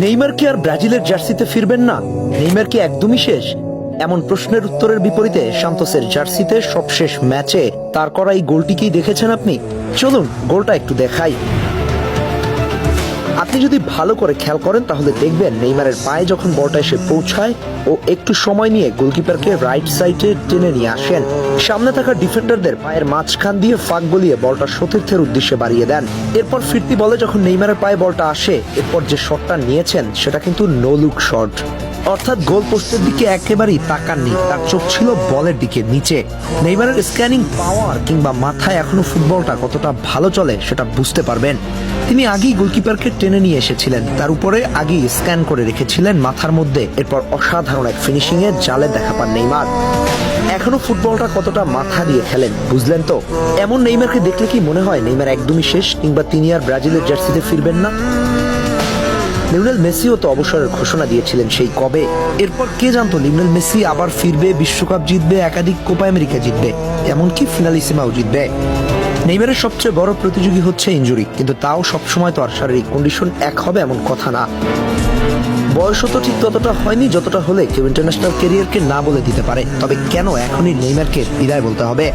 Neymar কি আর ব্রাজিলের জার্সিতে ফিরবেন না? নেইমার কি একদমই শেষ? এমন প্রশ্নের উত্তরের বিপরীতে সান্তোসের জার্সিতে সবশেষ ম্যাচে তার করা এই গোলটি কি দেখেছেন আপনি? চলুন গোলটা একটু দেখাই। আপনি যদি ভালো করে খেয়াল করেন তাহলে দেখবেন নেইমারের পায়ে যখন বলটা এসে পৌঁছায় ও একটু সময় নিয়ে গোলকিপারকে রাইট সাইডে টেনে নিয়ে আসেন, সামনে থাকা ডিফেন্ডারদের পায়ের মাঝখান দিয়ে ফাঁক গলিয়ে বলটা সতীর্থের উদ্দেশ্যে বাড়িয়ে দেন। এরপর ফিরতি বলে যখন নেইমারের পায়ে বলটা আসে, এরপর যে শটটা নিয়েছেন সেটা কিন্তু নো লুক শট, অর্থাৎ গোল পোস্টের দিকে একেবারেই তাকাননি, তার চোখ ছিল বলের দিকে নিচে। নেইমারের স্ক্যানিং পাওয়ার কিংবা মাথায় এখনো ফুটবলটা কতটা ভালো চলে সেটা বুঝতে পারবেন। তিনি আগেই গোলকিপারকে টেনে নিয়ে এসেছিলেন, তার উপরে আগেই স্ক্যান করে রেখেছিলেন মাথার মধ্যে, এরপর অসাধারণ এক ফিনিশিং এ জালে দেখা পান নেইমার। এখনো ফুটবলটা কতটা মাথা দিয়ে খেলেন, বুঝলেন তো? এমন নেইমারকে দেখলে কি মনে হয় নেইমার একদমই শেষ, কিংবা তিনি আর ব্রাজিলের জার্সিতে ফিরবেন না? লিওনেল মেসিও তো অবসরের ঘোষণা দিয়েছিলেন সেই কবে। এরপর কে জানতো লিওনেল মেসি আবার ফিরবে, বিশ্বকাপ জিতবে, একাধিক কোপা আমেরিকা জিতবে, এমনকি ফিনালিসিমাও জিতবে। নেইমারের সবচেয়ে বড় প্রতিযোগী হচ্ছে ইনজুরি, কিন্তু তাও সবসময় তো আর শারীরিক কন্ডিশন এক হবে এমন কথা না। বয়সও তো ঠিক ততটা হয়নি যতটা হলে কেউ ইন্টারন্যাশনাল ক্যারিয়ারকে না বলে দিতে পারে। তবে কেন এখনই নেইমারকে বিদায় বলতে হবে?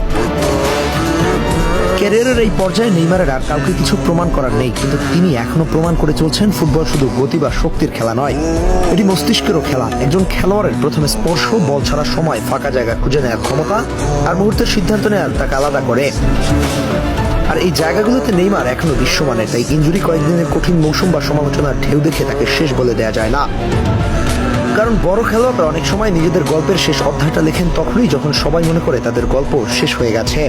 ক্যারিয়ারের এই পর্যায়ে নেইমারের আর কাউকে কিছু প্রমাণ করার নেই, কিন্তু তিনি এখনো প্রমাণ করে চলছেন ফুটবল শুধু গতি বা শক্তির খেলা নয়, এটি মস্তিষ্কেরও খেলা। একজন খেলোয়াড়ের প্রথমে স্পর্শ, বল ছাড়ার সময় ফাঁকা জায়গা খুঁজে নেওয়ার ক্ষমতা আর মুহূর্তের সিদ্ধান্ত নেওয়ার তাকে আলাদা করে। আর এই জায়গাগুলোতে নেইমার এখনো বিশ্বমানের, তাই ইনজুরি কয়েকদিনের কঠিন মৌসুম বা সমালোচনার ঢেউ দেখে তাকে শেষ বলে দেয়া যায় না। কারণ বড় খেলোয়াড়রা অনেক সময় নিজেদের গল্পের শেষ অধ্যায়টা লেখেন তখনই যখন সবাই মনে করে তাদের গল্প শেষ হয়ে গেছে।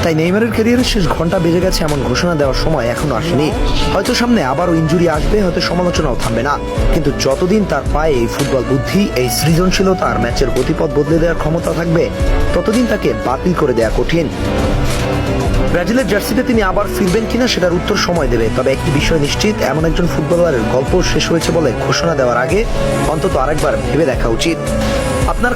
তাই নেইমারের ক্যারিয়ারের শেষ ঘন্টা বেজে গেছে এমন ঘোষণা দেওয়ার সময় এখনো আসেনি। হয়তো সামনে আবারও ইনজুরি আসবে, হয়তো সমালোচনাও থামবে না, কিন্তু যতদিন তার পায়ে এই ফুটবল বুদ্ধি, এই সৃজনশীলতা আর ম্যাচের গতিপথ বদলে দেওয়ার ক্ষমতা থাকবে, ততদিন তাকে বাতিল করে দেওয়া কঠিন। ব্রাজিলের জার্সিতে তিনি আবার ফিরবেন কিনা সেটার উত্তর সময় দেবে। তবে একটি বিষয় নিশ্চিত, এমন একজন ফুটবলারের গল্প শেষ হয়েছে বলে ঘোষণা দেওয়ার আগে অন্তত আরেকবার ভেবে দেখা উচিত। আপনার